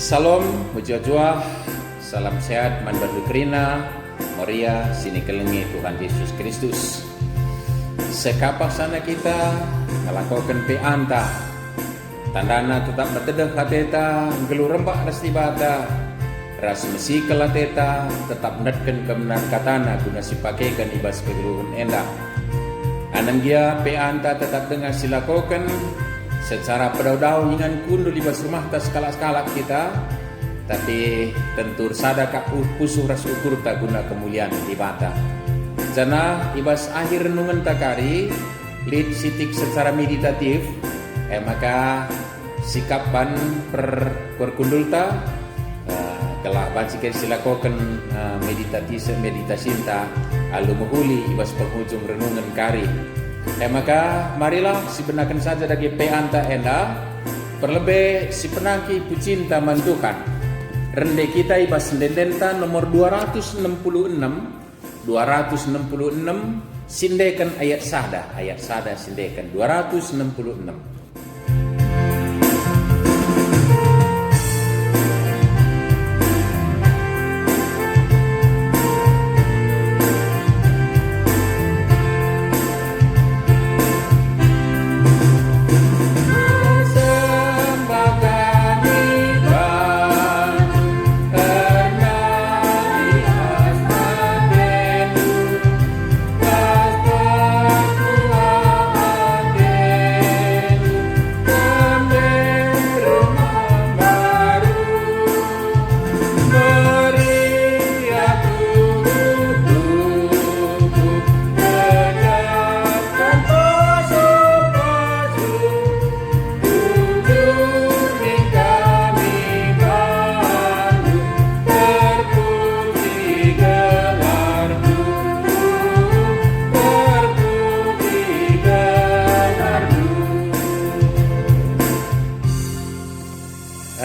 Salam, hujah-juah, salam sehat, manbandu kerina, Maria, sini kelengi Tuhan Yesus Kristus. Sekapak sana kita melakukan peanta, tandana tetap bertedah hateta, gelu rembak rasti bata, ras mesi kelateta, tetap netken kemenan katana guna sipakekan ibas kegeluhun endah. Ananggia peanta tetap dengar silakokan secara pedau-dau dengan kundu libas rumah tas kalak-kalak kita, tapi tentur sadaka pusuh ras ukur tak guna kemuliaan ibata. Jana ibas akhir renungan takari lid sitik secara meditatif, maka sikapan perkundulta kelah bancikan silakokan meditasi ta alu muhuli ibas penghujung renungan kari. Maka marilah sibenakan saja dagi peanta enda perlebih si penangki pucinta mantukan rende kita ibas dendenta nomor 266 sindekan ayat sada sindekan 266.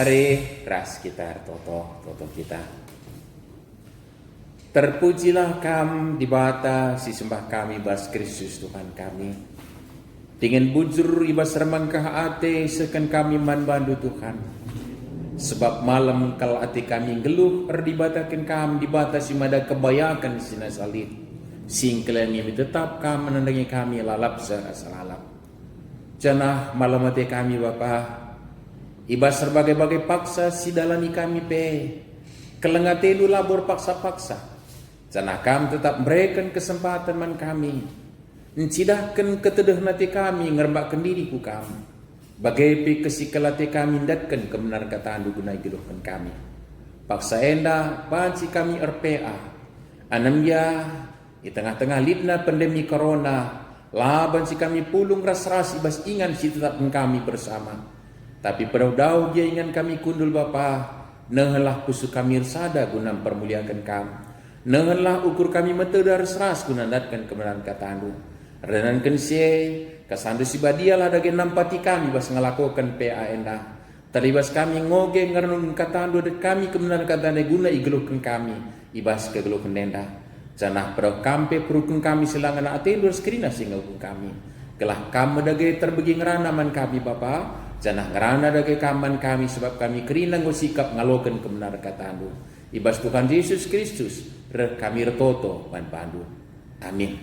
Hari ras kita toto kita. Terpujilah kam di bata si sembah kami bas Kristus Tuhan kami. Dengan bujur ibas remangkah ate sekan kami manbandu Tuhan. Sebab malam kal ate kami geluh erdibatakan kam di bata si mada kebayakan sina salib. Singkelangi tetap kam menandangi kami lalap salalap. Janah malam ate kami Bapa. Ibas berbagai-bagai paksa si dalami kami pe kelengate labor paksa-paksa. Janah kami tetap berikan kesempatan man kami mencidahkan ketedeh nati kami ngerbakkan diriku kami. Bagai pe kesikelate kami datkan kebenar kataan gunai geluhkan kami. Paksa enda panci kami RPA. Anam ya di tengah-tengah libna pandemi corona laban si kami pulung ras-ras ibas ingan si tetap kami bersama. Tapi pedau dia ingan kami kundul Bapa, nehelah pusu kami sada guna permuliakan kami. Nehelah ukur kami metedar seras guna datkan kebenaran katandu. Renankan sie kasandu si badialah dagi nampati kami bas ngelakukan PA endah. Teribas kami ngoge ngerenung katandu dan kami kebenaran katandu guna igeluhkan kami ibas kegeluhkan endah. Janah pedau kampe perukun kami selangan atendur skrina singgahkan kami. Kelah kamu dagi terbegi ngeranaman kami Bapa. Janah ngerana dagi kaman kami sebab kami kerina ngosikap ngalokan kebenaran katandu. Ibas Tuhan Yesus Kristus kami retoto ban pandu. Amin.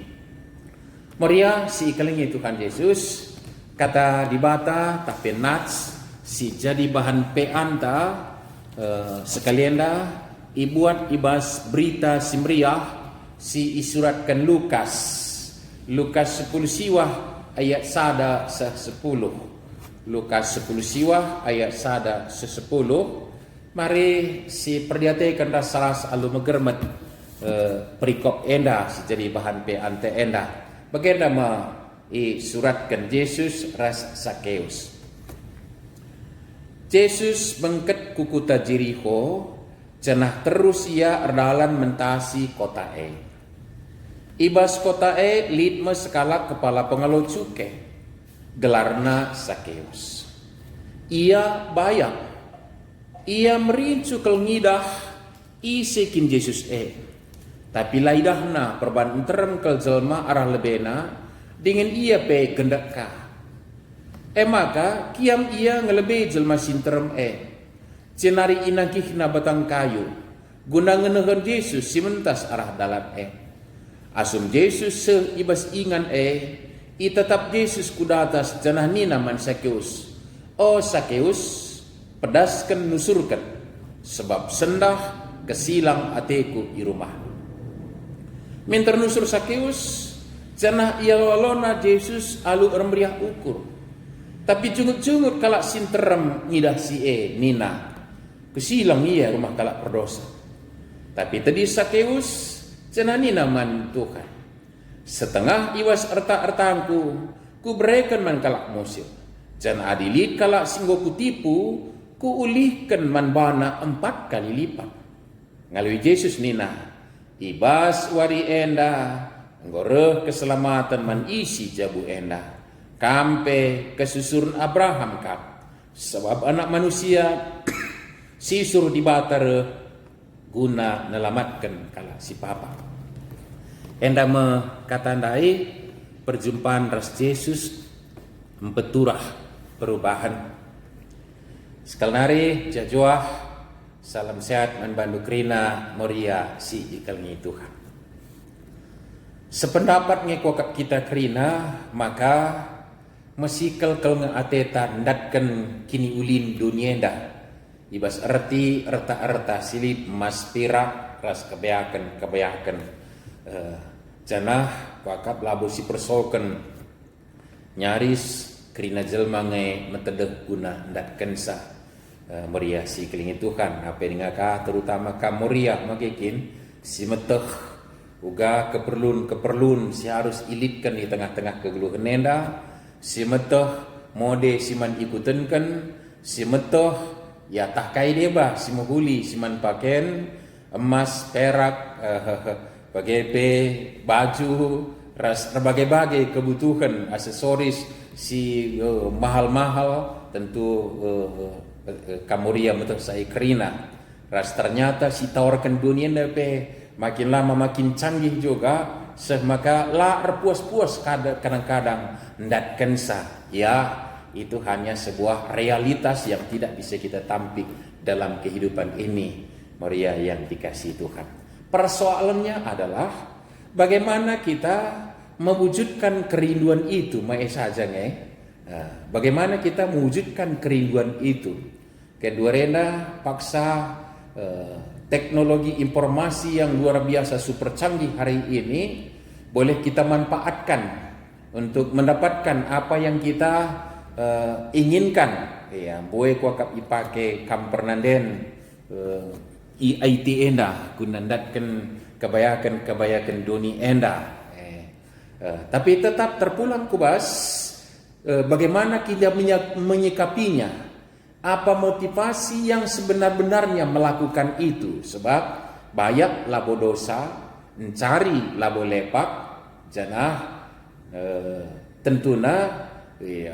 Maria si ikalingi Tuhan Yesus kata di bata tapi nats si jadi bahan peanta sekalian dah ibuat ibas berita simriah si isuratkan Lukas 10 siwah ayat sada 10. Lukas 10 siwah ayat sada 10. Mari si perdiatekan rasaras alu megermet perikop enda si jadi bahan pe ante enda. Bagaimana i suratkan Yesus ras Sakeus. Yesus bengket kukuta Jericho, cenah terus ia erdalan mentasi kota e. Ibas kota e lidme sekala kepala pengelola cukai. Gelarna Sakeus. Ia bayang. Ia merincu kelngidah isekin Yesus Tapi laidahna perban terem kel jelma arah lebena dengan ia pe kendaka. Maka kiam ia ngelebe jelma sinterem cenari inagihna batang kayu, guna ngenehen Yesus simentas arah dalam asum Yesus seibas ingan i tetap Yesus kuda atas janah nina man Sakeus. Oh Sakeus, pedaskan nusurkan, sebab sendah kesilang ateku i rumah. Minter nusur Sakeus, janah ia walona Yesus alu remriah ukur. Tapi jungut-jungut kalak sinterem ngidah si nina. Kesilang ia rumah kalak berdosa. Tapi tadi Sakeus, janah nina man Tuhan. Setengah iwas erta-ertangku, ku berikan man kalak musil. Janah adilit kalak singgo kutipu, ku ulihkan man bana 4 kali lipat. Ngalui Yesus nina, ibas wari enda, ngoreh keselamatan man isi jabu enda. Kampe kesusurun Abraham kap. Sebab anak manusia sisur di batare guna nelamatkan kala si papa. Enda katandai perjumpaan ras Yesus mempeturah perubahan. Sekal nari jajuah salam sehat man bandu krina moria si ikalngi Tuhan. Sependapat ngekokap kita krina maka mesikal kal ngeateta ndatkan kini ulin dunia dah. Ibas erti erta silip mas pirak ras kebayakan janah wakap labu si persoken nyaris krina jelma nge metedeh guna ndatkan sa meriah si kelingi Tuhan apa ngaka terutama ka meriah makikin si meteh uga keperlun si harus ilipkan di tengah-tengah kegeluhan nenda si meteh mode si man ikutenkan si meteh ya tak kai deba si mohuli si man paken emas perak bagepe baju ras berbagai-bagai kebutuhan aksesoris si mahal-mahal tentu kamuria metah saya kerina ras ternyata si tawarkan dunia nepe makin lama makin canggih juga maka la puas-puas kadang-kadang ndatkan sa ya itu hanya sebuah realitas yang tidak bisa kita tampik dalam kehidupan ini Maria yang dikasih Tuhan. Persoalannya adalah bagaimana kita mewujudkan kerinduan itu saja bagaimana kita mewujudkan kerinduan itu. Kedua renda paksa teknologi informasi yang luar biasa super canggih hari ini boleh kita manfaatkan untuk mendapatkan apa yang kita inginkan. Ya, boleh kuakap ipake kampernanden IT enda kunandatkan kebayakan dunia enda. Tapi tetap terpulang kubas bagaimana kita menyikapinya. Apa motivasi yang sebenar-benarnya melakukan itu? Sebab banyak labo dosa, mencari labo lepak, janah tentuna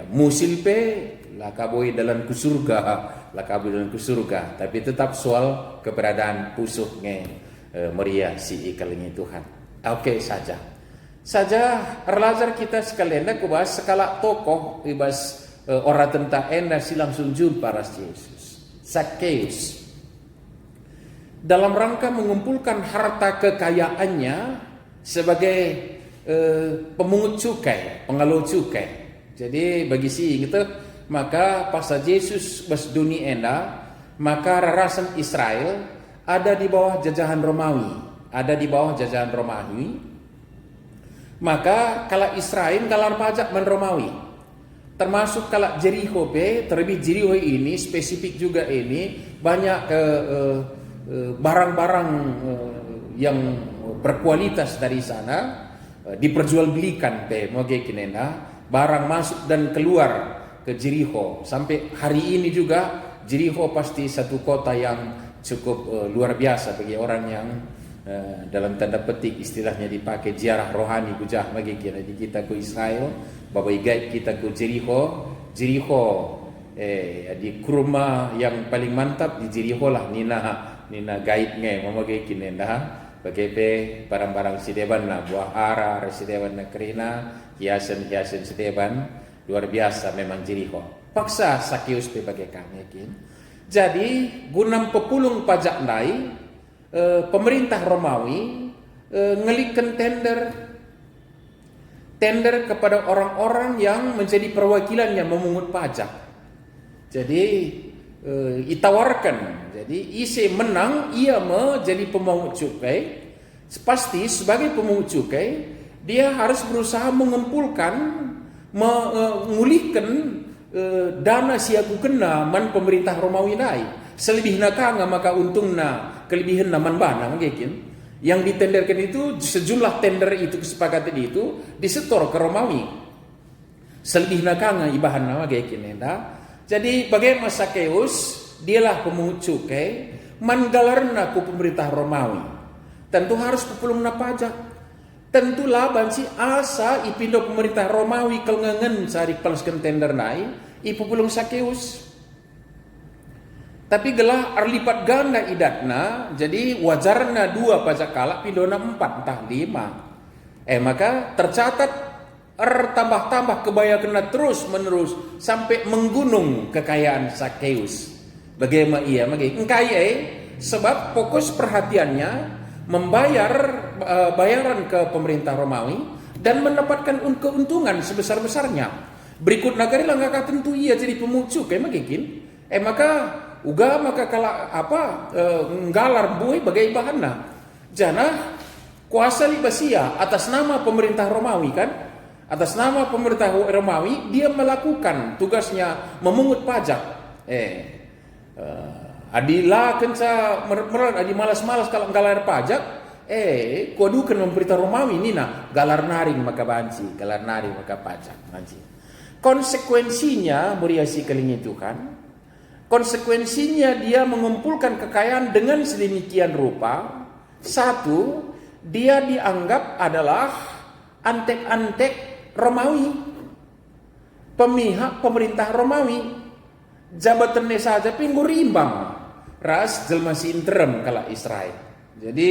musil pe lakaboy dalam kusurga, tapi tetap soal keberadaan pusuknya meriah si ikalnya Tuhan. Oke saja relajar kita sekalian kubas sekala tokoh ibas orang tentang enda si langsung jumpa ras Yesus. Sakeus dalam rangka mengumpulkan harta kekayaannya sebagai pemungut cukai, pengelola cukai. Jadi bagi si gitu maka pas Yesus bas dunia enda maka rarasan Israel ada di bawah jajahan Romawi, maka kala Israel kalar pajak man Romawi. Termasuk kalau Jericho terlebih Jericho ini spesifik juga ini banyak barang-barang yang berkualitas dari sana diperjualbelikan barang masuk dan keluar ke Jericho. Sampai hari ini juga Jericho pasti satu kota yang cukup luar biasa bagi orang yang dalam tanda petik istilahnya dipakai ziarah rohani bujah bagi kita ke Israel, babai guide kita ke Jericho di kurma yang paling mantap di Jericho lah nina guide nge memakai kinenda bagai barang-barang sideban lah buah ara sideban na kerina hiasan sideban luar biasa memang Jericho. Paksa Sakeus pe bagai kami Jadi guna pepulung pajak nai, pemerintah Romawi ngelikan tender kepada orang-orang yang menjadi perwakilannya memungut pajak. Jadi ditawarkan. Jadi ise menang, ia menjadi pemungut cukai. Pasti sebagai pemungut cukai, dia harus berusaha mengumpulkan, mengulihkan dana siaku kena man pemerintah Romawi nai. Selebihna kanga maka untungna kelebihan man bana mungkin. Yang ditenderkan itu sejumlah tender itu kesepakatan itu disetor ke Romawi. Selebihna kanga ibahan nama mungkin. Jadi bagaimana Sakeus, dialah pemungut cukai, manggalarna ku pemerintah Romawi. Tentu harus pepulungna pajak. Tentulah bansi asa ipindo pemerintah Romawi kelengen sari palaskan tender nai, ipupulung Sakeus. Tapi gelah arlipat ganda idatna, jadi wajarna 2 pajak kalak pindona 4 entah 5. Maka tercatat tambah-tambah kebaya kena terus menerus sampai menggunung kekayaan Sakeus. Bagaimana ia sebab fokus perhatiannya membayar bayaran ke pemerintah Romawi dan mendapatkan keuntungan sebesar-besarnya. Berikut negara langkah tentu ia jadi pemucuk maka uga maka kala nggalar buih bagai bahanna. Jana kuasa libasia atas nama pemerintah Romawi kan? Atas nama pemerintah Romawi dia melakukan tugasnya memungut pajak. Adilah kenca adi malas-malas kalau galar pajak. Kuadukan pemerintah Romawi nina galar naring maka banci, galar naring maka pajak banci. Konsekuensinya muriasi keling itu kan? Konsekuensinya dia mengumpulkan kekayaan dengan sedemikian rupa. 1, dia dianggap adalah antek-antek Romawi, pemihak pemerintah Romawi. Jabatannya saja pinggur imbang ras jelma si interim kala Israel. Jadi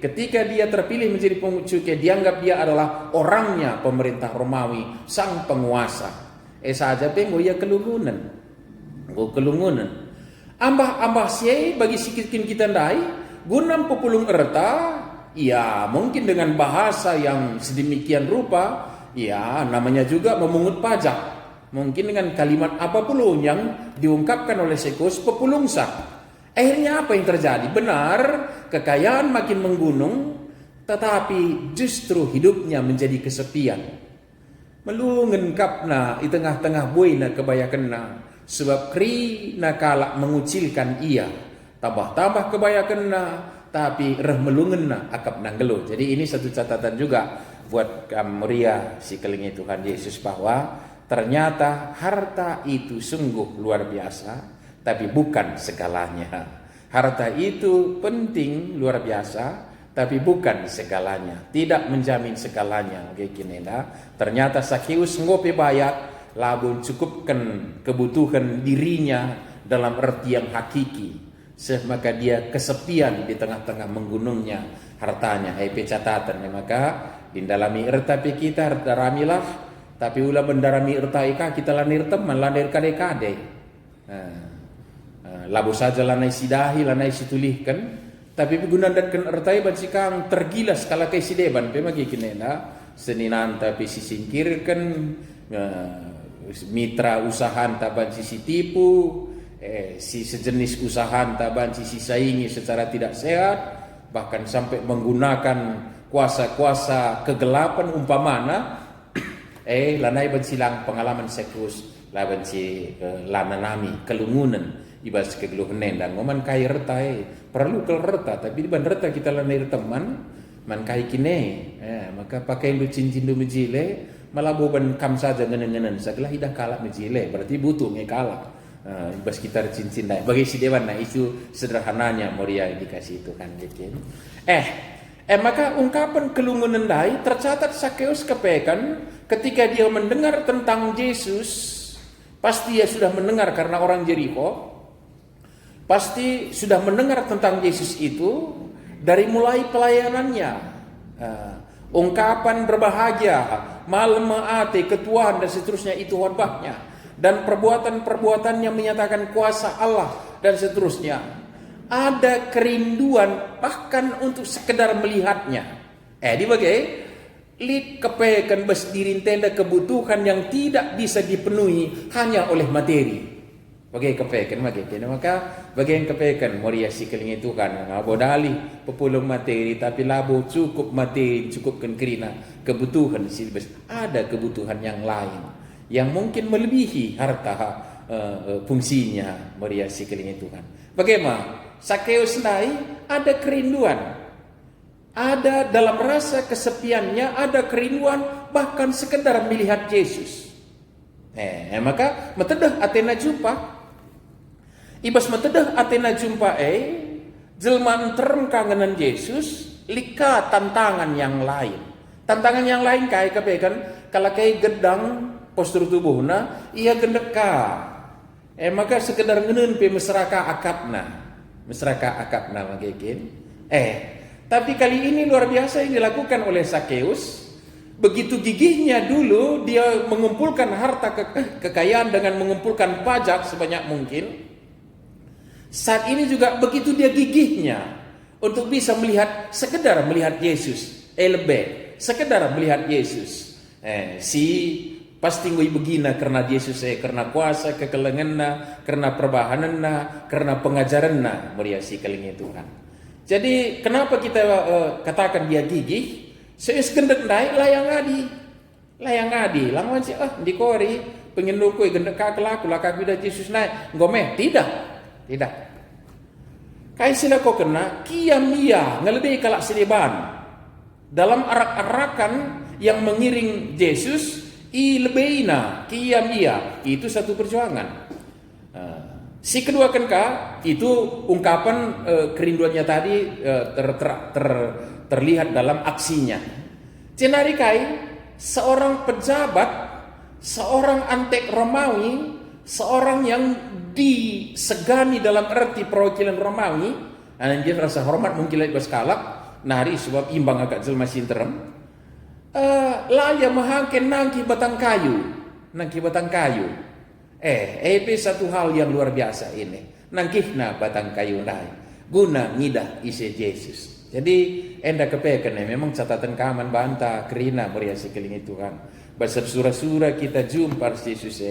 ketika dia terpilih menjadi pemungut cukai, dianggap dia adalah orangnya pemerintah Romawi, sang penguasa. Saja pinggur ia kelungunan. Ambah siai bagi sikitin kita ndai gunam pepulung erta, ya mungkin dengan bahasa yang sedemikian rupa, ya namanya juga memungut pajak. Mungkin dengan kalimat apapun yang diungkapkan oleh Sakeus pepulungsa. Akhirnya apa yang terjadi? Benar, kekayaan makin menggunung, tetapi justru hidupnya menjadi kesepian. Melungen kapna di tengah-tengah buina kebayakenna. Sebab kri nakala mengucilkan ia, tambah-tambah kebayakenna, tapi reh melungenna akap nanggelo. Jadi ini satu catatan juga buat Muria si kelingi Tuhan Yesus, bahwa ternyata harta itu sungguh luar biasa, tapi bukan segalanya. Harta itu penting luar biasa, tapi bukan segalanya. Tidak menjamin segalanya. Ternyata Sakeus ngopi bayat, labun cukupkan kebutuhan dirinya dalam arti yang hakiki. Maka dia kesepian di tengah-tengah menggunungnya hartanya. Catatan maka indalami ertapi kita hartaramilah, tapi ulah mendarami ertaika kita lanir teman lanir kade-kade. Labu saja lanai sidahi lanai situlihkan, tapi gunakan ertai bansikang tergilas kala kai sideban pemagi kinena seninan tapi sisingkirkan mitra usahaan taban sisi tipu, si sejenis usahaan taban sisi saingi secara tidak sehat, bahkan sampai menggunakan kuasa-kuasa kegelapan umpamana. Lanai bensilang pengalaman Sakeus laban si lananami kelungunan ibas kegeluhanen dan ngoman kai reta perlu ke reta, tapi di ban reta kita lanai teman man kai kine maka pakai lu cincin du mejile malaboban kam saja ngenen-ngenen segala hidah kalak mejile berarti butuh ngekala ibas kita cincin dai bagi si dewan. Nah itu sederhananya Moria dikasih itu kan bikin maka ungkapan kelungunan dai tercatat Sakeus kepekan ketika dia mendengar tentang Yesus. Pasti dia sudah mendengar karena orang Jericho, pasti sudah mendengar tentang Yesus itu dari mulai pelayanannya, ungkapan berbahagia, malmaate, ketuaan dan seterusnya itu khotbahnya, dan perbuatan-perbuatannya menyatakan kuasa Allah dan seterusnya. Ada kerinduan bahkan untuk sekedar melihatnya. Lit kepekan besdirin tenda kebutuhan yang tidak bisa dipenuhi hanya oleh materi. Bagai kepekan, maka bagai yang kepekan moriasi keling itu kan bodali pepulung materi tapi labo cukup materi cukupkan kerina kebutuhan silbes. Ada kebutuhan yang lain yang mungkin melebihi harta fungsinya moriasi keling itu kan. Bagaimana? Sakeus nai ada kerinduan. Ada dalam rasa kesepiannya, ada kerinduan bahkan sekedar melihat Yesus. Maka metedah Athena jumpa. Ibas metedah Athena jumpa jelma enterem kangenan Yesus, lika tantangan yang lain. Tantangan yang lain kayak kepekan, kalau kayak gedang postur tubuhna, ia gendeka. Maka sekedar ngenen pe mesraka akapna magekin. Tapi kali ini luar biasa yang dilakukan oleh Sakeus. Begitu gigihnya dulu dia mengumpulkan harta kekayaan dengan mengumpulkan pajak sebanyak mungkin. Saat ini juga begitu dia gigihnya untuk bisa sekedar melihat Yesus. Sekedar melihat Yesus. Pasti gue begina karena Yesus karena kuasa kekelenganna, karena perbahananna, karena pengajaranna meriasi kelingnya Tuhan. Jadi kenapa kita katakan dia gigih? Seus gendek naik layang adi. Langwan sih di kori pengen lukui gendek kakelaku lakak bida Yesus naik. Ngomeh tidak. Kai sila kau kena kiam dia ngelebih kalak seliban dalam arak-arakan yang mengiring Yesus lebeina kiam dia itu satu perjuangan. Si kedua kenka itu ungkapan kerinduannya tadi terlihat dalam aksinya. Cenarikai seorang pejabat, seorang antek Romawi, seorang yang disegani dalam arti perwakilan Romawi, dan dia rasa hormat mungkin lagi berskala, nari sebab imbang agak jelma sinterem. Laya mahangken nangki batang kayu. Satu hal yang luar biasa ini. Nangkihna batang kayu nai guna ngidah isi Yesus. Jadi enda kepekan memang catatan kaman banta kerina meriasi keling Tuhan. Basar surah-surah kita jumpa Yesus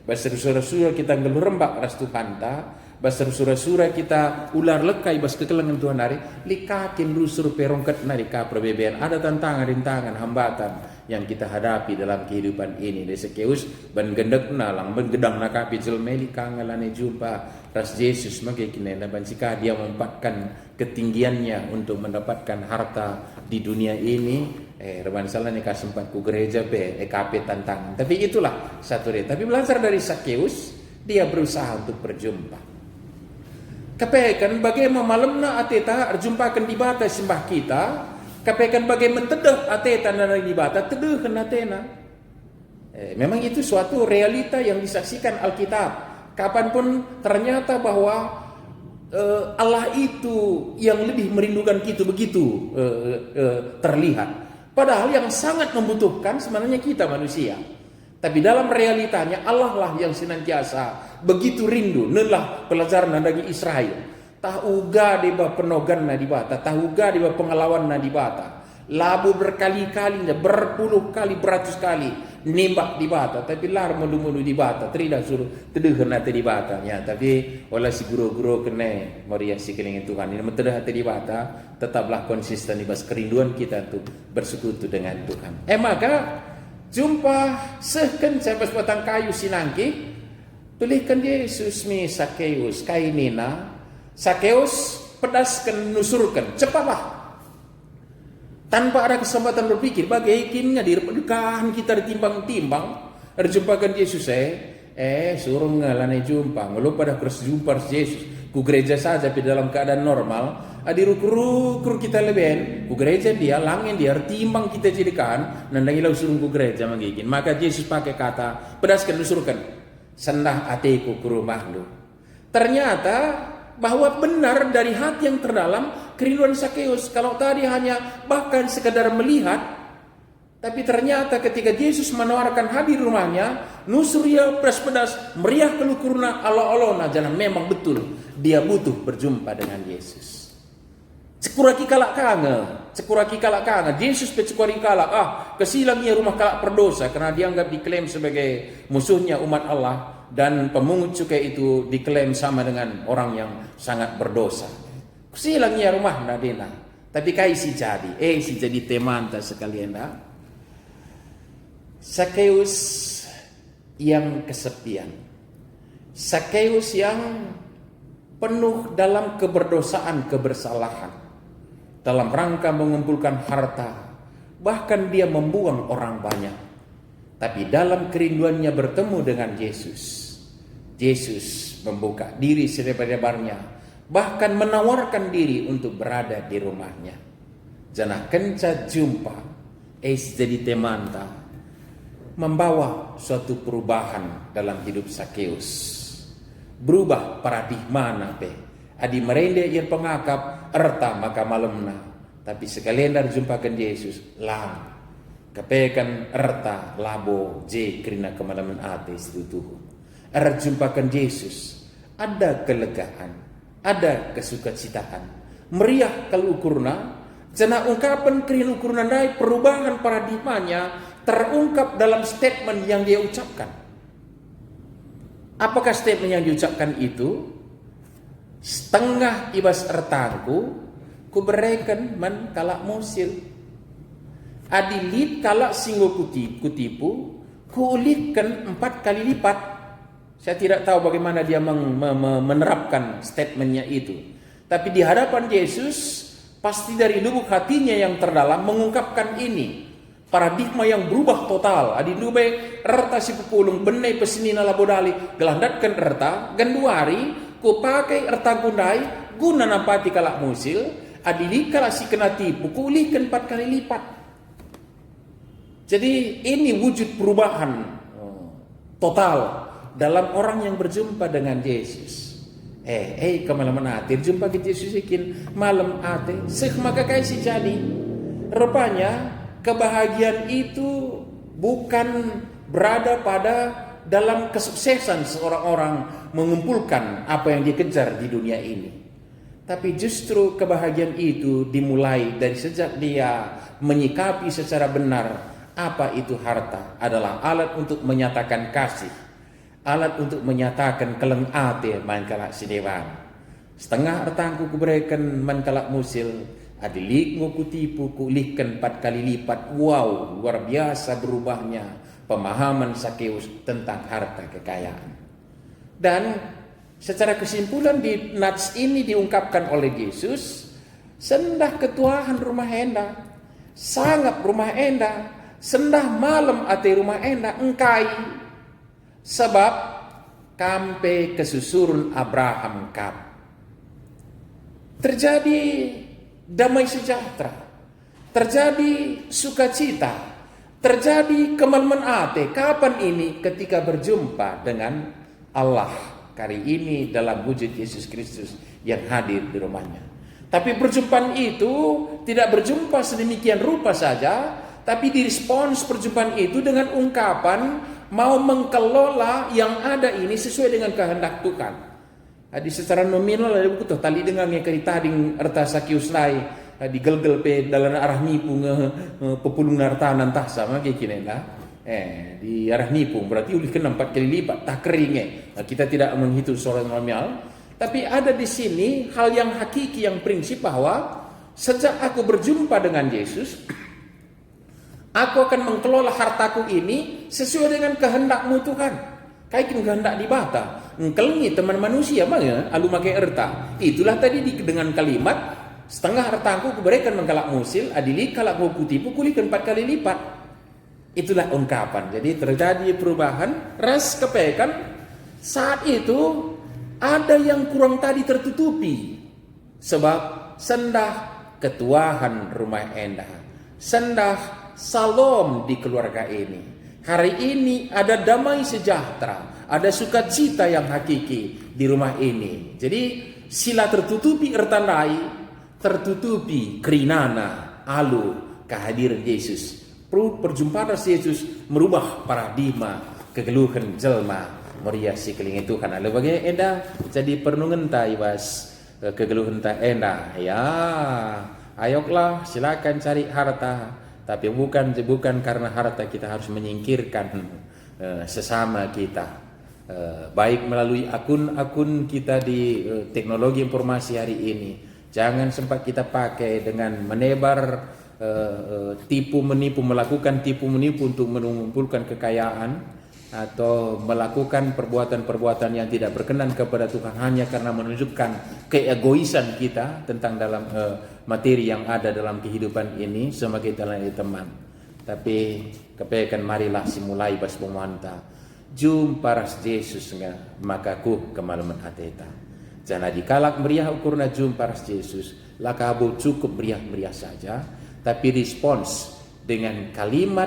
basar surah-surah kita ngelurembak ras Tuhan ta. Basar surah-surah kita ular lekai bas kekelengan Tuhan hari likakin rusur perongkat nari ka perbebean. Ada tantangan-rintangan hambatan yang kita hadapi dalam kehidupan ini. Desekeus ban gendek nalang ban gedang nakapi jelmeli kangalane jumpa ras Yesus maka kini dan jika dia mempatkan ketinggiannya untuk mendapatkan harta di dunia ini reban salah nih sempat ku gereja KP tantangan. Tapi itulah satu dia. Tapi belajar dari Sakeus dia berusaha untuk berjumpa. Kapekan bagaimana malamna ateta arjumpakan di bata sembah kita. Kapekan bagaimana tedah ateta dan di bata tedah Athena. Memang itu suatu realita yang disaksikan Alkitab. Kapanpun ternyata bahwa Allah itu yang lebih merindukan kita begitu terlihat. Padahal yang sangat membutuhkan sebenarnya kita manusia. Tapi dalam realitanya Allah lah yang senantiasa begitu rindu. Nelah pelajaran dari Israel. Tahuga deba penogan na di bata. Tahuga deba pengalawan na di bata. Labu berkali-kali, berpuluh kali, beratus kali nembak di bata. Tapi lar mulu-mulu di bata. Tidak suruh teduhan hati di bata. Ya, tapi oleh si guru-guru kena meriasi kelingin Tuhan. Ini menteduh hati di bata. Tetaplah konsisten di bas kerinduan kita untuk bersekutu dengan Tuhan. Maka jumpa sehken sebas batang kayu sinangki. Pilihkan Yesus mi Sakeus kainina. Sakeus pedaskan nusurkan. Cepatlah. Tanpa ada kesempatan berpikir bagaikan ngadirkan kita ditimbang-timbang. Berjumpakan Yesus suruh ngalane jumpa. Ngeluh pada jumpa Yesus. Ku gereja saja di dalam keadaan normal. Adirukur kita leben. Ku gereja dia langin dia timbang kita jadikan. Nandangilau suruh ku gereja magikin. Maka Yesus pakai kata pedaskan nusurkan. Sendah atiku ke rumahmu. Ternyata bahwa benar dari hati yang terdalam kerinduan Sakeus. Kalau tadi hanya bahkan sekadar melihat, Tapi ternyata ketika Yesus menawarkan hadir rumahnya, nusuria pedas-pedas, meriah kelukurna ala-alona, jangan memang betul dia butuh berjumpa dengan Yesus. Cekuraki kalak kangen, Yesus cekuraki kalak, kesilang ia rumah kalak perdosa, karena dianggap diklaim sebagai musuhnya umat Allah, dan pemungut cukai itu diklaim sama dengan orang yang sangat berdosa. Kesilang ia rumah nadena, tapi kai si jadi teman tak sekalian dah. Sakeus yang kesepian, Sakeus yang penuh dalam keberdosaan, kebersalahan, dalam rangka mengumpulkan harta, bahkan dia membuang orang banyak. Tapi dalam kerinduannya bertemu dengan Yesus, Yesus membuka diri selebar-lebarnya, bahkan menawarkan diri untuk berada di rumahnya. Jangan kenca jumpa, jadi teman ta, membawa suatu perubahan dalam hidup Sakeus. Berubah paradigma nape. Adi merende yang pengakap erta maka malamna. Tapi sekalian dari jumpakan Yesus lang. Kepekan erta labo je kerina kemalaman ate setutuhu. Jumpakan Yesus ada kelegaan, ada kesukacitaan, meriah kalukurna. Jana ungkapan kerin ukurna dai perubahan paradigmanya terungkap dalam statement yang dia ucapkan. Apakah statement yang diucapkan itu? Setengah ibas ertangku ku berikan man kalak musil. Adilit kalak singgo kutipu ku ulitkan 4 kali lipat. Saya tidak tahu bagaimana dia menerapkan statementnya itu. Tapi di hadapan Yesus, pasti dari lubuk hatinya yang terdalam mengungkapkan ini. Paradigma yang berubah total. Adi nube erta si pupulung benai pesinina labodali gelandatkan erta ganduari ku pakai erta gundai guna nampati kalak musil. Adi kalak si kena tipu ku ulihkan 4 kali lipat. Jadi ini wujud perubahan total dalam orang yang berjumpa dengan Yesus. Kemalaman ate jumpa ke Yesus ikin malam ate maka kai si jadi. Rupanya kebahagiaan itu bukan berada pada dalam kesuksesan seorang orang mengumpulkan apa yang dikejar di dunia ini. Tapi justru kebahagiaan itu dimulai dari sejak dia menyikapi secara benar apa itu harta adalah alat untuk menyatakan kasih, alat untuk menyatakan keleng ate main kalak sidewan. Setengah ertangku kuberikan main kalak musil, adilik ngoku tipu kulihkan 4 kali lipat. Wow, luar biasa berubahnya pemahaman Sakeus tentang harta kekayaan. Dan secara kesimpulan di nats ini diungkapkan oleh Yesus, sendah ketuahan rumah enda, sangat rumah enda, sendah malam ate rumah enda engkai, sebab kampe kesusurun Abraham kap. Terjadi damai sejahtera, terjadi sukacita, terjadi kemalaman ate. Kapan ini? Ketika berjumpa dengan Allah. Kali ini dalam wujud Yesus Kristus yang hadir di rumahnya. Tapi perjumpaan itu tidak berjumpa sedemikian rupa saja, tapi direspons perjumpaan itu dengan ungkapan mau mengkelola yang ada ini sesuai dengan kehendak Tuhan. Di secara nominal ada buku tali dengan yang tading erta Sakeus lai di gelgel pe dalam arah nipu pepulung nartanan tah sama kayak kini lah. Di arah nipu berarti ulih kena 4 kali lipat tak keringnya. Kita tidak menghitung secara nominal, tapi ada di sini hal yang hakiki yang prinsip bahwa sejak aku berjumpa dengan Yesus, aku akan mengelola hartaku ini sesuai dengan kehendakmu Tuhan. Kaikin kehendak di bata. Engkelengi teman manusia mana alu makai erta. Itulah tadi dengan kalimat setengah ertaku kuberikan mengkalak musil, adili kalak ku kutipu kulikan 4 kali lipat. Itulah ungkapan. Jadi terjadi perubahan. Ras kepekan saat itu ada yang kurang tadi tertutupi. Sebab sendah ketuahan rumah endah, sendah salom di keluarga ini. Hari ini ada damai sejahtera, ada sukacita yang hakiki di rumah ini. Jadi sila tertutupi ertandai, tertutupi kerinana, alu kehadiran Yesus. perjumpaan Yesus merubah paradigma kegeluhan jelma Maria si kelingi Tuhan. Lalu bagaimana enda jadi pernungan ta ibas kegeluhan ta enda ya ayoklah silakan cari harta, tapi bukan karena harta kita harus menyingkirkan sesama kita. Baik melalui akun-akun kita di teknologi informasi hari ini, jangan sempat kita pakai dengan menebar melakukan tipu menipu untuk mengumpulkan kekayaan atau melakukan perbuatan-perbuatan yang tidak berkenan kepada Tuhan hanya karena menunjukkan keegoisan kita tentang dalam materi yang ada dalam kehidupan ini sebagai teman. Tapi kepekan marilah simulai bas pemanta jumpa ras Yesus nga makaku kemalaman ateta. Jangan dikalak meriah ukurna jumpa ras Yesus, lakabo cukup meriah saja, tapi respons dengan kalimat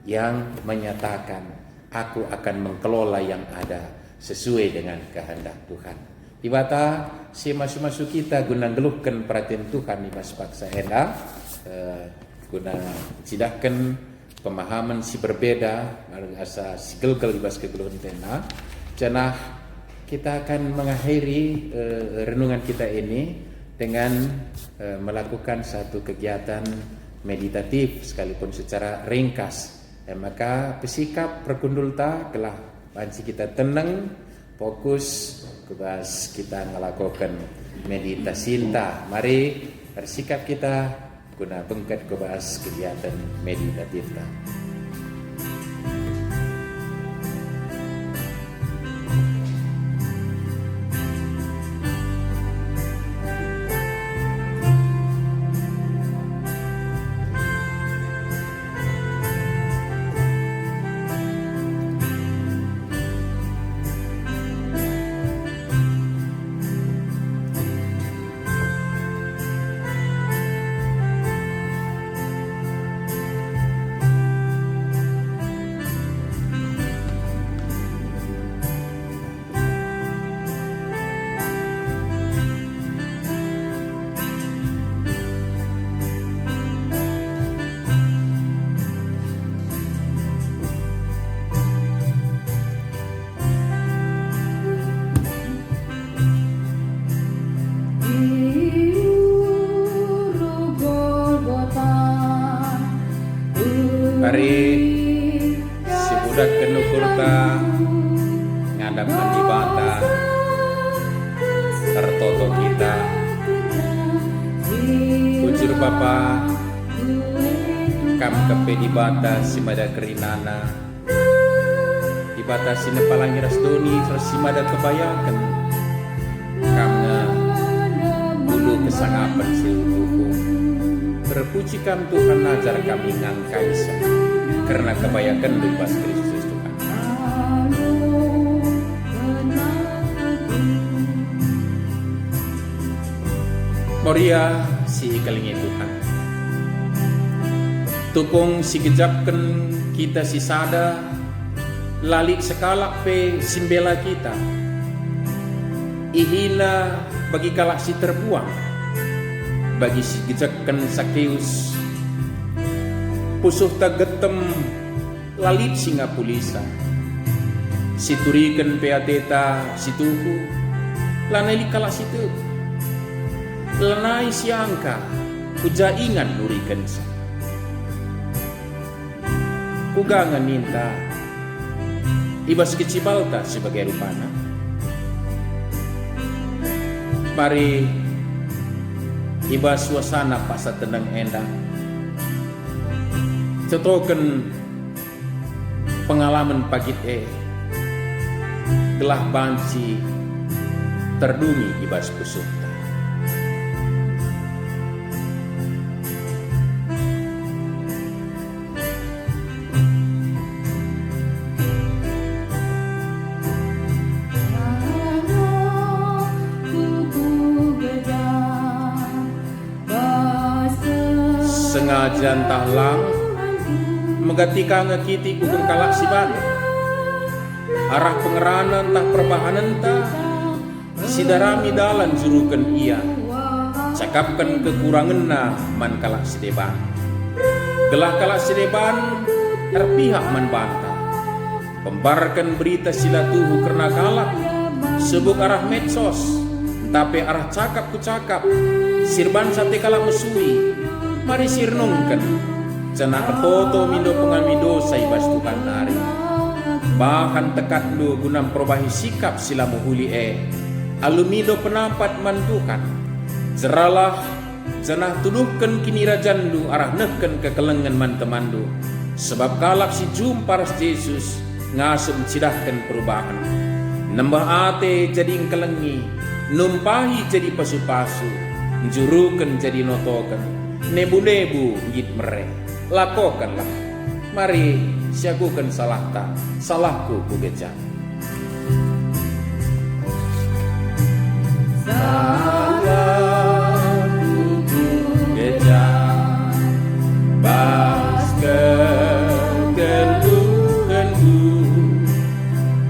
yang menyatakan aku akan mengelola yang ada sesuai dengan kehendak Tuhan. Ibata si masuk kita guna geluhkan perhatian Tuhan di mas paksa hendak guna cidahkan pemahaman si berbeda asa si gelgel ibas kegeluhan tena. Cenah kita akan mengakhiri renungan kita ini dengan melakukan satu kegiatan meditatif sekalipun secara ringkas. Maka pesikap perkundulta kelah panci kita tenang fokus kebas kita melakukan meditasi ta. Mari bersikap kita guna bengket kebas kegiatan meditatif ta. Mari si budak kenukurta ngadap manibata tertoto kita bujur Bapa kam kepe dibata si mada kerinana dibata si nepalangi rastoni si mada kebayakan kamna bulu kesangapan si utuku berpuji kam Tuhan ajar kami ngangkaisa karena kebayakan lupas Kristus Tuhan. Moria si ikalingi Tuhan. Tukung si gejapkan kita si sada lalik sekalak pe simbela kita. Ihina bagi kalak si terbuang. Bagi si gejakkan Sakeus pusuh ta getem lalit singa pulisa siturikan peateta situhu lanai kala situ lanai siangka pujaingan nurikan sa kugangan ninta ibas kecibalta sebagai rupana. Mari ibas suasana pasat tenang endah cetoken pengalaman pagit gelah banci terdungi ibas pusukta. Sengaja tahlang megatika ngekiti ugun kalak siban arah pengeranan tak perbahanan tak sidarami dalan jurukan ia cakapkan kekurangan na man kalak sideban Gelah kalak sedeban terpihak membantah. Pembarkan berita sila tuhu karena kalak. Sebuk arah medsos, tapi arah cakap ku cakap. Sirban sate kalak mesui. Mari sirnungkan. Cena foto mindo pengamido say bastukan nari. Bahan tekat lu gunam perubahi sikap sila muhuli alumido penampat mantukan. Jeralah jenah tuduhkan kini rajan lu arah neken kekelengan mantemandu. Sebab kalak si jumparas Yesus ngasem cidahkan perubahan. Nambah ate jadi kelengi, numpahi jadi pasu-pasu, jurukan jadi notokan, nebu-nebu ngit mereh. Lakokanlah, mari siagukan salah tak, salahku ku gejak. Salahku ku gejak, bas kegeluhanku,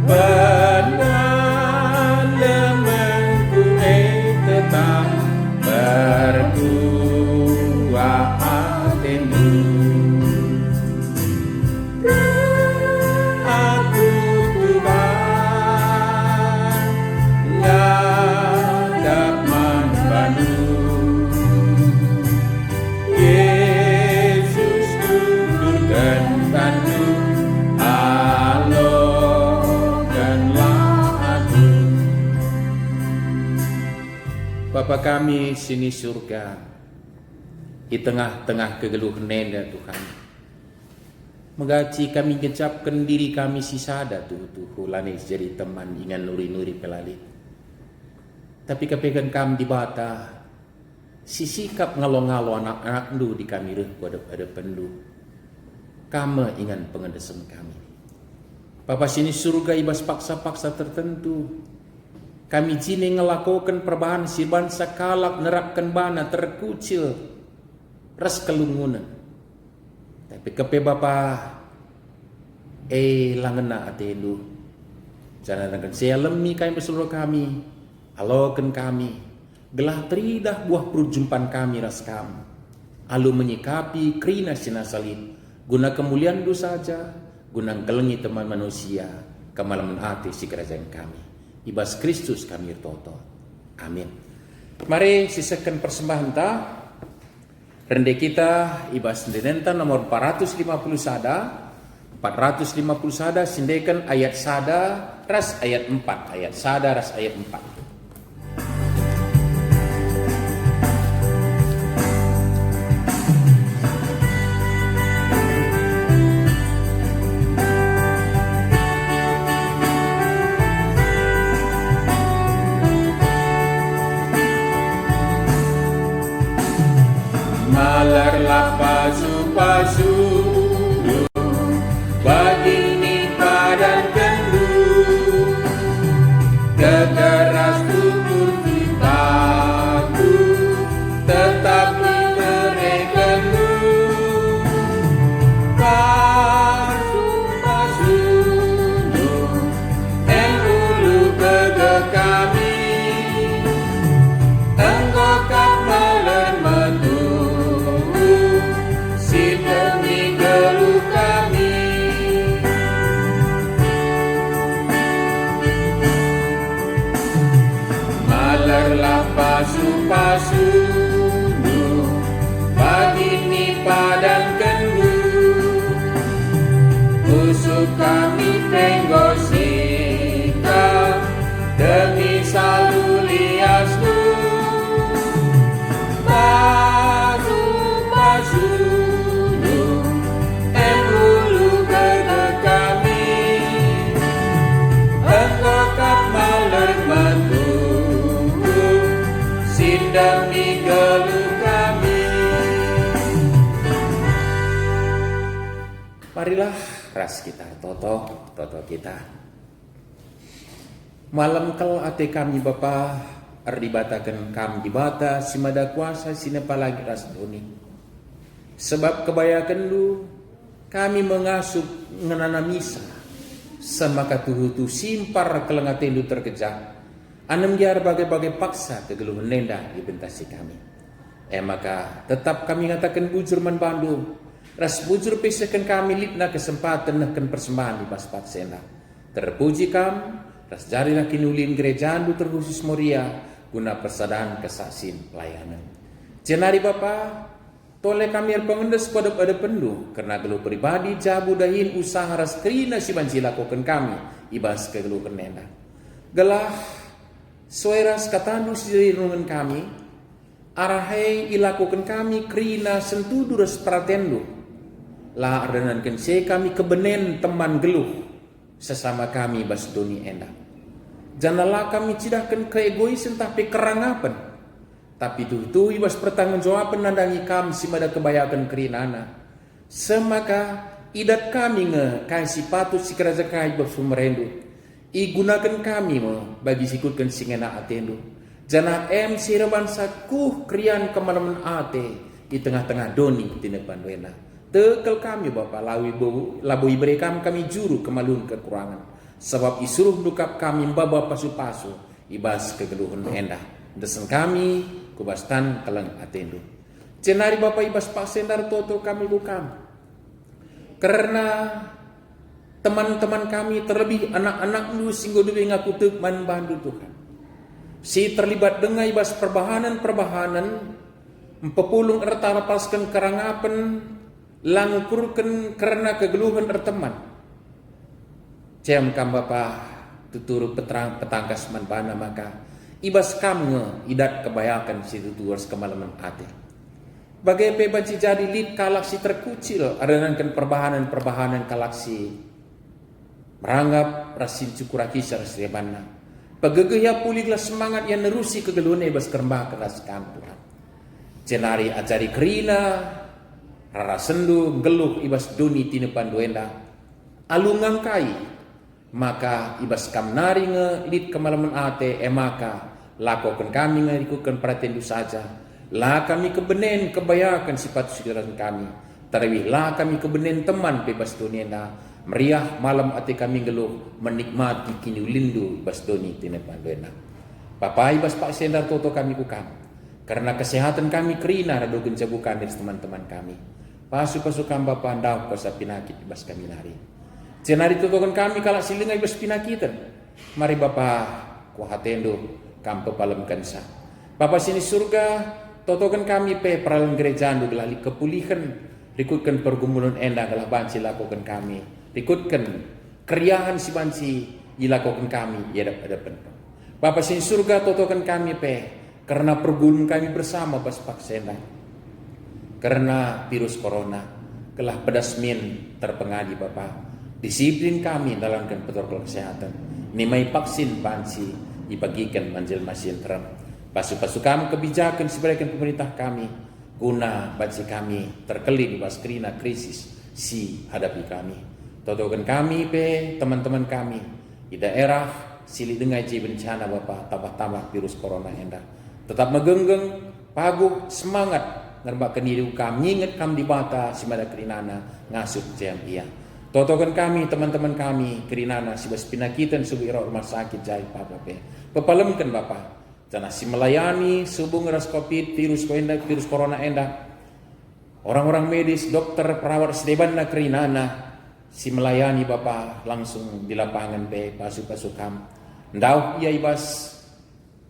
penalemanku tetap berkuah hatimu. Bapa kami sini surga, di tengah-tengah kegeluhan nenda Tuhan, mengaji kami ngecapkan diri kami sisada tuh lanis jadi teman ingan nuri-nuri pelali. Tapi kepegan kami di bata, si sikap ngalo-ngalo anak-anak lu di kami reh pada pendu. Kamu ingan pengendesem kami. Bapa sini surga ibas paksa-paksa tertentu. Kami jini ngelakukan perubahan si bangsa kalak nerapkan bana terkucil ras kelungunan. Tapi kepe bapa langena atendu. Jangan dengan saya lemi kami berseluruh kami. Alokan kami. Gelah teridah buah perjumpan kami ras kamu. Alu menyikapi krina sina salib. Guna kemuliaan du saja. Guna kelengi teman manusia. Kemalaman hati si kerajaan kami. Ibas Kristus kami toto. Amin. Mari sisakan persembahan ta. Rende kita ibas denenta nomor 450 sada. 450 sada sindekan ayat sada ras ayat 4. Ayat sada ras ayat 4. Malarlah pasu-pasu begini padan kendu, kekeras tutur cintaku tetapi merekamu. Pasu-pasu ulu kege kami, engkau kan meler mentu demi geluh kami. Malarlah pasu-pasu begini padan kendu, busuk kami penggosika demi saluliasmu. Pasu-pasu demi geluh kami. Marilah ras kita toto kita. Malam kel ate kami Bapa ardibatakan kami dibata simada kuasa sinepa lagi ras doni. Sebab kebayakan lu kami mengasup ngenana misa sama katuhutu simpar kelengatendu terkejak. Anem giar bagai-bagai paksa kegeluhan nenda di bentasi kami. Maka tetap kami ngatakan bujur man Bandung. Ras bujur pesakan kami litna kesempatan nakan persembahan di paspat senda. Terpuji kam, ras jarilah kinulin gereja andu terkhusus Moria guna persadahan kesaksian pelayanan. Jenari Bapa, toleh kami pengendes pada pendu karena gelu pribadi jabu dahin usaha ras kerina si banci lakukan kami ibas ke gelu kenenda. Gelah soeras katandu si rungan kami arahai ilakukan kami kerina sentudu ras pratendu. La ardanan kense kami kebenen teman geluh sesama kami bas doni endah. Janganlah kami cidahkan keegoisan tapi kerangapan. Tapi tuh ibas pertanggungjawaban nandangi kami simada kebayakan kerinana. Semaka idat kami kasih patut si keraja kai bersumerendu. Igunakan kami bagi sikutkan singena atendu. Jana siraban sakuh krian kemalaman ate di tengah-tengah doni tinepan wena. Tekel kami Bapa labui beri kami juru kemalun kekurangan. Sebab isuruh dukap kami baba pasu-pasu ibas kegeluhan endah. Desen kami kubastan keleng atendu. Cenari Bapa ibas pasendar toto kami bukan. Karena teman-teman kami terlebih anak-anak lu singgo duwe ngaku tekman bandu Tuhan. Si terlibat dengan ibas perbahanan empepulung erta lepaskan kerangapan langukurkan karena kegeluhan erteman. Cem kam Bapa tuturu petangkas manbana maka ibas kam idat kebayakan si tutuars kemalaman ate. Bagai pebanci jadi lid kalaksi terkucil arenankan perbahanan kalaksi meranggap rasin cukurakisar serebana. Pegegeh pulihlah semangat yang nerusi kegeluhan ibas kerembah keras kam Tuhan. Cenari ajari kerina rara sendu geluh ibas duni tinepan duenda alungang kai maka ibas kam nari lid kemalaman ate maka lakokan kami ikutkan pratendu saja lah kami kebenen kebayakan sifat syukuran kami terlebih lah kami kebenen teman bebas dunienda meriah malam ate kami geluh menikmati kini lindu ibas duni tinepan duenda. Bapa ibas pak sendar toto kami bukan karena kesehatan kami kerina rado gencabukan dari teman-teman kami. Pasu-pasu kam Bapa andau kosa pinakit ibas kami nari. Cenari tutukan kami kalak silingai ibas pinakitan. Mari Bapa kuhatendo kam pepalem kansa. Bapa sini surga totokan kami pe peralan gereja andu gelali kepulihan. Rikutkan pergumulan endah gelah banci lakukan kami. Rikutkan keriahan si banci ilakukan kami ya depan. Bapa sini surga totokan kami pe karena pergumulan kami bersama pas paksena. Karena virus corona telah pedasmin terpengadi Bapa. Disiplin kami dalam protokol kesehatan. Nimai vaksin bansi dibagikan manjil masin terang. Pasu-pasu kami kebijakan sebagian pemerintah kami guna bansi kami terkelin bas kerina krisis si hadapi kami. Totokan kami pe teman-teman kami di daerah sili dengai bencana Bapa tambah-tambah virus corona endah. Tetap megenggeng paguh semangat ngerbak keniru kami ingat kami di bata si mada kerinana ngasup jam iya. Totokan kami teman-teman kami kerinana si bas pinakitan subira rumah sakit jai Papa pe. Pepalemkan Bapa. Jana si melayani subung ras covid virus corona endah. Orang-orang medis, dokter, perawat sedeban na kerinana si melayani Bapa langsung di lapangan pe pasu-pasu kam. Ndau ia ibas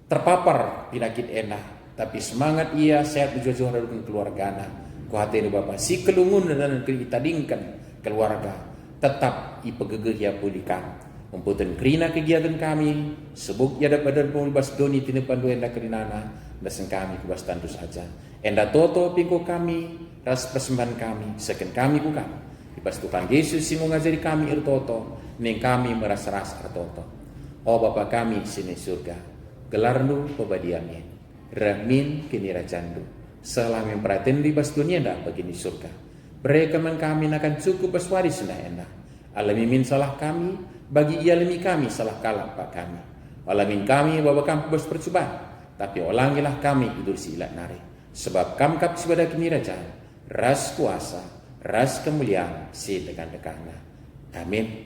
terpapar penyakit endah. Tapi semangat ia sehat jujur dengan keluargana. Kuhatin Bapa si kelungun dan kita dingkan keluarga tetap ipegegeh ya pulihkan. Mempunyai kerina kegiatan kami sebuk ya dapat pemulbas doni tinepan dua endah kerinana dasen kami kubas tantu saja. Endah toto pingko kami ras persembahan kami seken kami bukan. Ibas Tuhan Yesus si mengajari kami ertoto neng kami merasa-rasa ertoto. Oh Bapa kami sini surga gelarnu pebadiannya. Rahmin kini rajandu selama memperhatikan di bas dunia dah begini surga. Mereka kami akan cukup baswaris sudah endah. Alami min salah kami bagi ia alami kami salah kalah pak kami. Alamin kami bawa kami bas percobaan. Tapi ulangilah kami hidur silat nari. Sebab kamkap sebadah kini raja ras kuasa ras kemuliaan si dekan-dekana. Amin.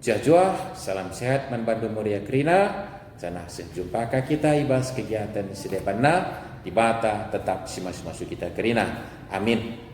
Jajua salam sehat manbandu Moria Krina. Sana sejumpa kita ibas kegiatan sedepana di bata tetap si masuk kita kerina. Amin.